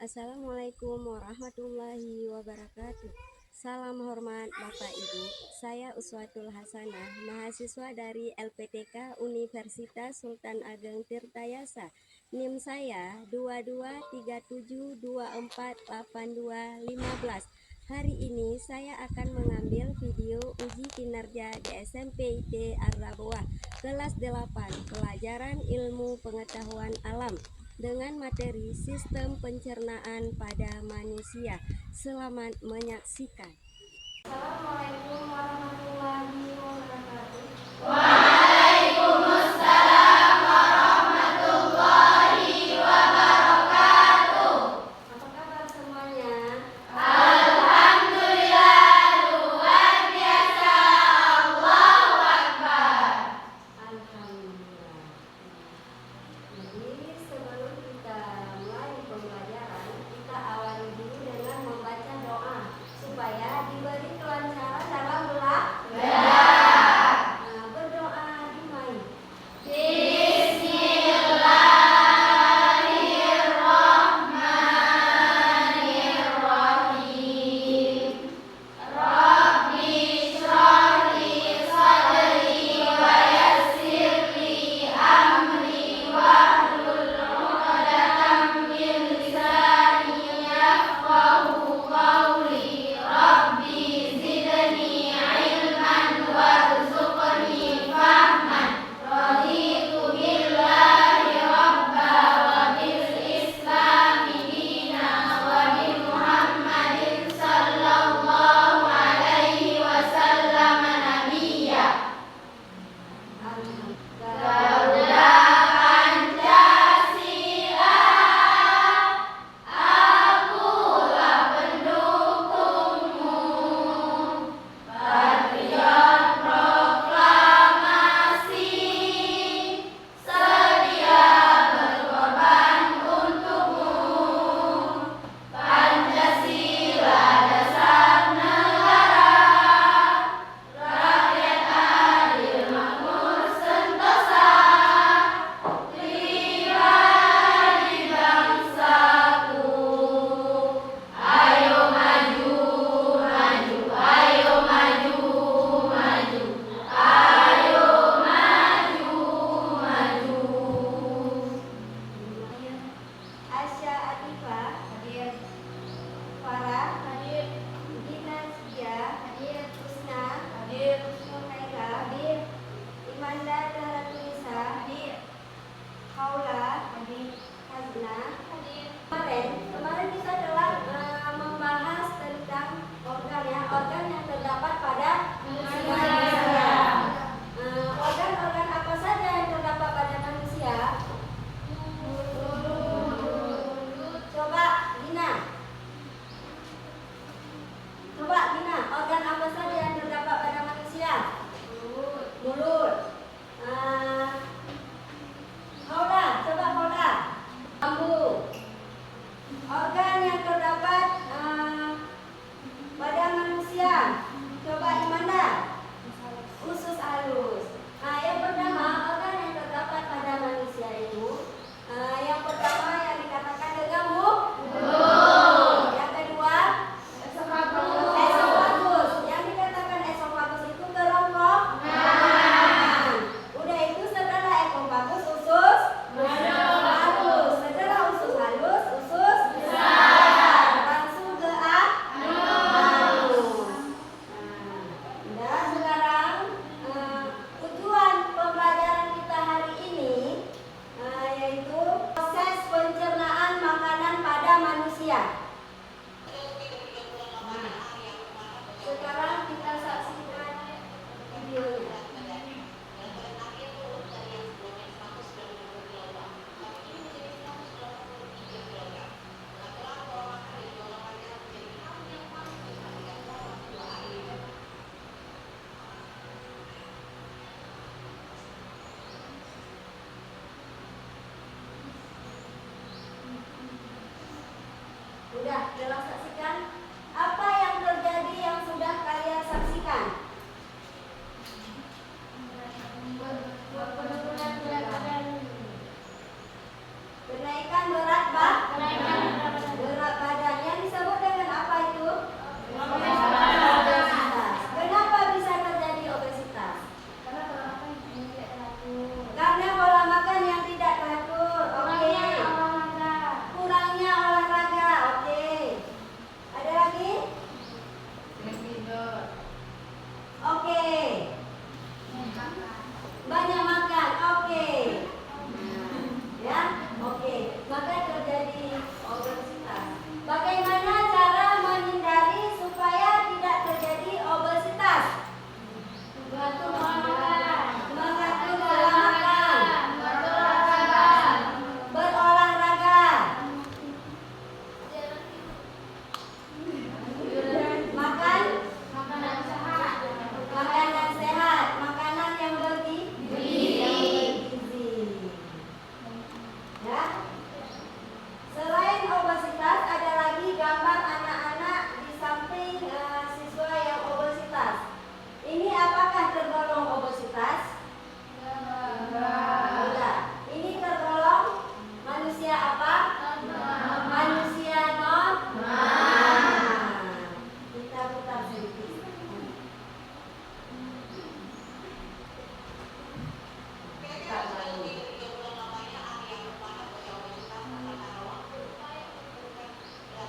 Assalamualaikum warahmatullahi wabarakatuh. Salam hormat Bapak Ibu. Saya Uswatul Hasanah, mahasiswa dari LPTK Universitas Sultan Ageng Tirtayasa. NIM saya 2237248215. Hari ini saya akan mengambil video uji kinerja di SMP IT Ardaboah kelas 8 pelajaran ilmu pengetahuan alam dengan materi sistem pencernaan pada manusia. Selamat menyaksikan. Assalamualaikum warahmatullahi wabarakatuh. Waalaikumsalam warahmatullahi wabarakatuh. Apa kabar semuanya? Alhamdulillah, luar biasa. Allahu Akbar. Alhamdulillah. Jadi sebelum kita mulai pembelajaran, kita awali dulu dengan membaca doa supaya diberi kelancaran dalam belajar. Berdoa dimai. Bismillahirrahmanirrahim. Rabbi shrah li sadri wa yassir li amri wahlul 'uqdatam min lisani yafqahu qawli. Rabbi zidni ilman warzuqni fahman. Raditu billahi rabba wa bil islami dina wa bi Muhammadin sallallahu alaihi wasallam nabiyya. Garuda Pancasila, akulah pendukungmu. Patriot proklamasi, sedia berkorban untukmu. Pancasila dasar negara, rakyat adil makmur sentosa, pribadi bangsaku. Ayo maju, maju, ayo maju, maju, ayo maju, maju. Asya Atifah hadir, Farah hadir, Dina Sia hadir, Husna hadir, Suhaila hadir, Imanda Daratulisa hadir, Haula hadir, Hazna hadir. Kemarin kita telah membahas tentang organ yang terdapat pada manusia. Organ-organ apa saja yang terdapat pada manusia? Coba Dina, organ apa saja yang terdapat pada manusia? Mulut. Haula, coba Haula. Lambung. Organ yang terdapat pada manusia. Coba Imanda. Usus halus. Yang pertama, organ yang terdapat pada manusia itu yang pertama yang dikatakan adalah mulut. Yang kedua, esofagus. Yang dikatakan esofagus itu kerongkongan. Udah itu setelah esofagus usus halus. Setelah usus halus, usus besar. Langsung ke anus. Dan sekarang tujuan pembelajaran kita hari ini yaitu proses pencernaan makanan pada manusia. Sekarang kita saksikan videonya. Udah saksikan? Apa yang terjadi yang sudah kalian saksikan? Kenaikan berat badan.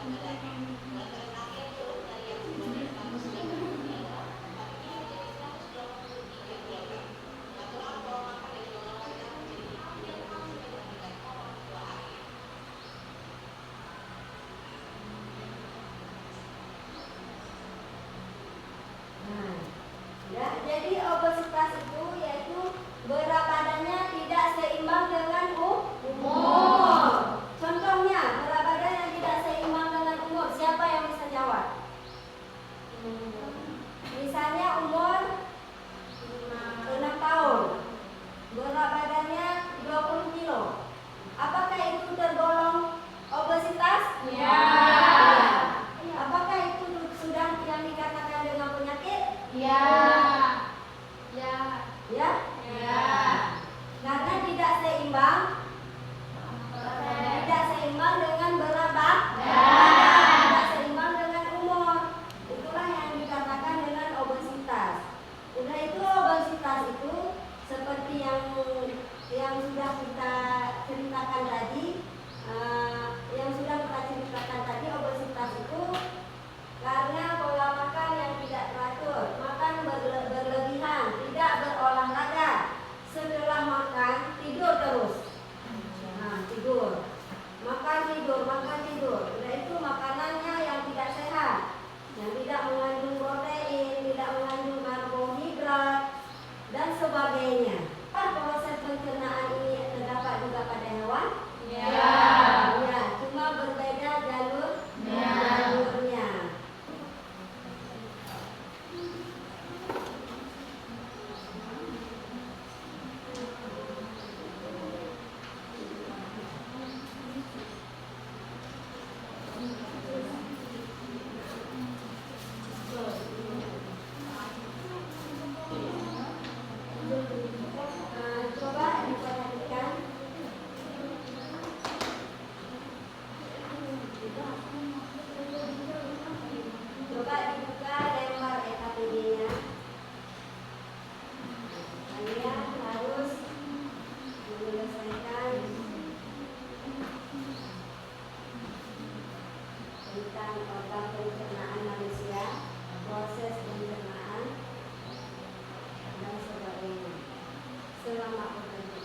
Nah, ya, jadi obesitas itu yaitu berat badannya tidak seimbang dengan umur. Contohnya berat badan yang tidak seimbang dengan umur. Siapa yang bisa jawab? Misalnya umur 6 tahun, berat badannya 20 kilo. Apakah itu tergolong obesitas? Ya. Apakah itu sudah yang dikatakan dengan penyakit? Ya. Ya. Ya? Ya. Karena tidak seimbang dengan berat badan, tidak seimbang dengan umur. Itulah yang dikatakan dengan obesitas. Udah itu obesitas itu seperti yang sudah kita ceritakan tadi, obesitas itu karena pola makan yang tidak teratur, makan berlebihan, tidak berolahraga, setelah makan tidur terus. Nah, tidur. Makan tidur. Udah itu makanannya yang tidak sehat, yang tidak mengandung protein, tidak mengandung karbohidrat dan sebagainya. Proses pencernaan ini terdapat juga pada hewan? Ya. Ya, cuma berbeda jalurnya. Coba diperhatikan. Coba dibuka lembar EKTB-nya. Kalian harus menyelesaikan tentang organ pencernaan manusia, proses pencernaan dan sebagainya selama bekerja.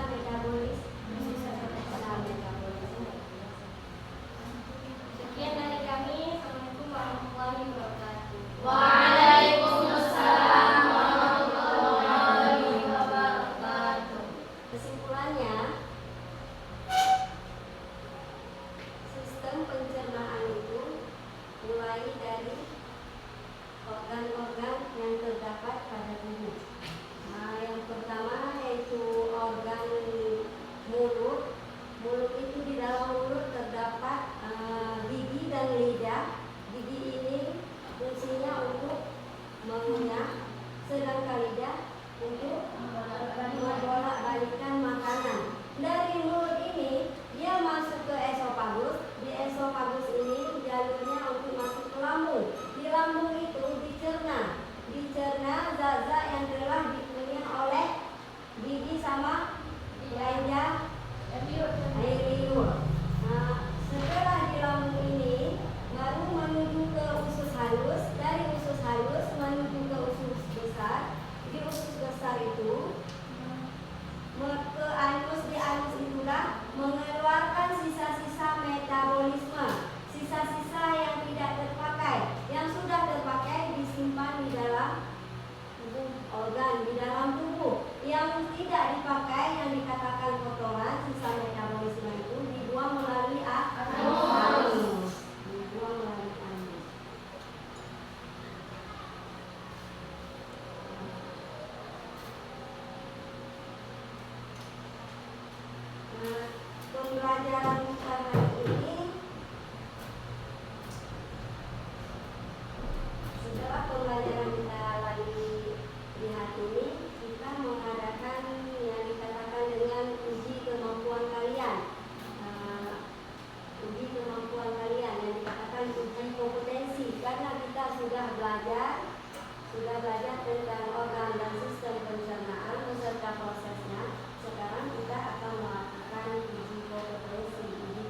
metabolis. Sisa metabolis. Sekian dari kami. Assalamualaikum warahmatullahi wabarakatuh. Waalaikumsalam warahmatullahi wabarakatuh. Kesimpulannya, sistem pencernaan itu mulai dari organ-organ yang terdapat pada tubuh. Nah, yang pertama yaitu organ mulut. Mulut itu di dalam mulut terdapat gigi dan lidah. Gigi ini fungsinya untuk mengunyah, sedangkan lidah untuk membolak-balikan makanan. Dari mulut ini dia masuk ke esofagus. Di esofagus ini jalurnya untuk masuk ke lambung. Di lambung itu dicerna zat-zat yang telah dikunyah oleh gigi sama kelenjar air liur. Nah, setelah di lambung ini baru menuju ke usus halus. Dari usus halus menuju ke usus besar. Di usus besar itu ke anus, di anus itulah mengeluarkan sisa-sisa metabolisme, sisa-sisa yang tidak terpakai. Yang sudah terpakai disimpan di dalam tubuh organ, di dalam tubuh. Yang tidak dipakai, yang dikatakan kotoran, sisa metabolisme itu dibuang melalui anus. Dibuang melalui anus. Nah, pembelajaran kita hari ini, setelah pembelajaran kita lagi lihat ini, kita mengadakan yang dikatakan dengan uji kemampuan kalian. Uji kemampuan kalian yang dikatakan uji kompetensi, karena kita sudah belajar tentang organ dan sistem pencernaan beserta prosesnya. Sekarang kita akan melakukan uji kompetensi.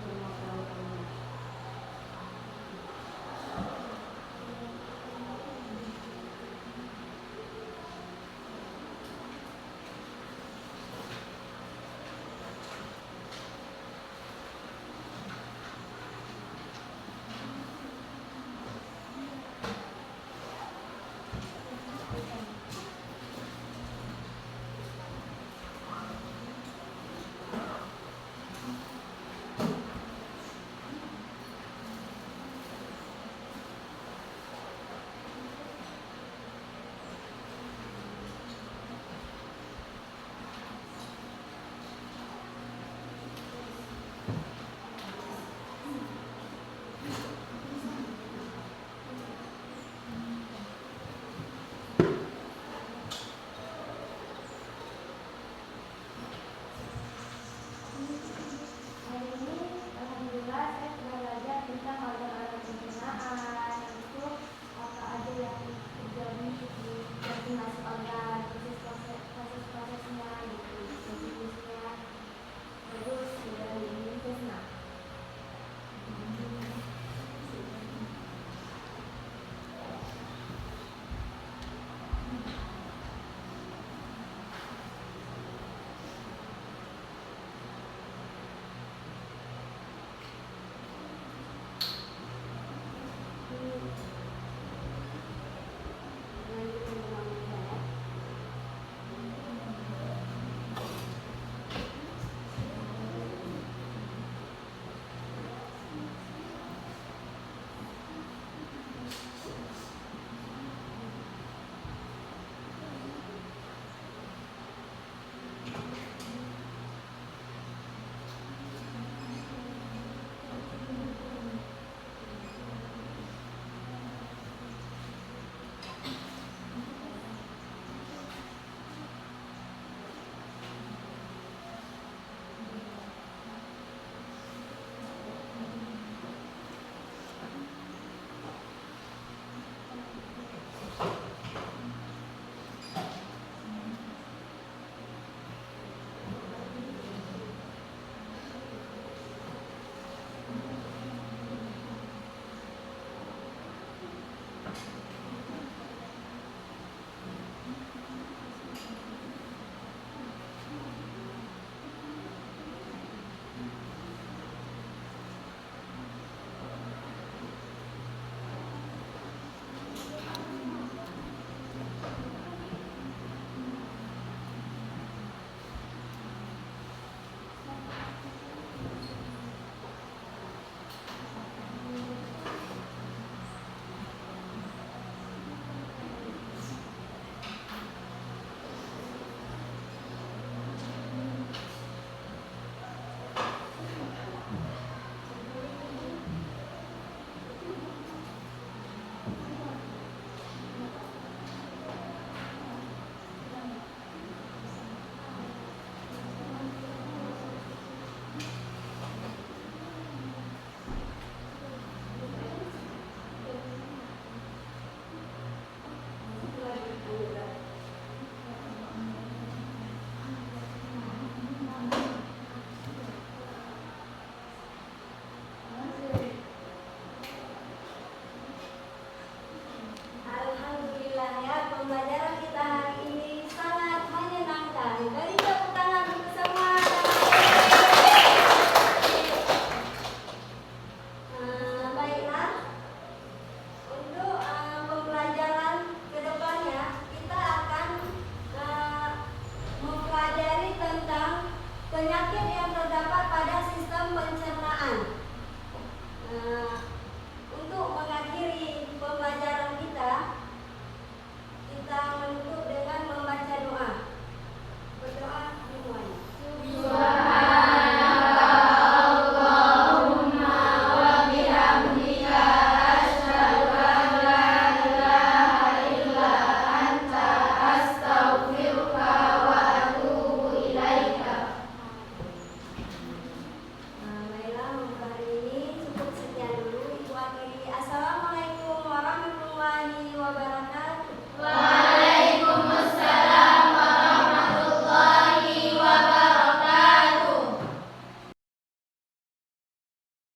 sistem pencernaan. Untuk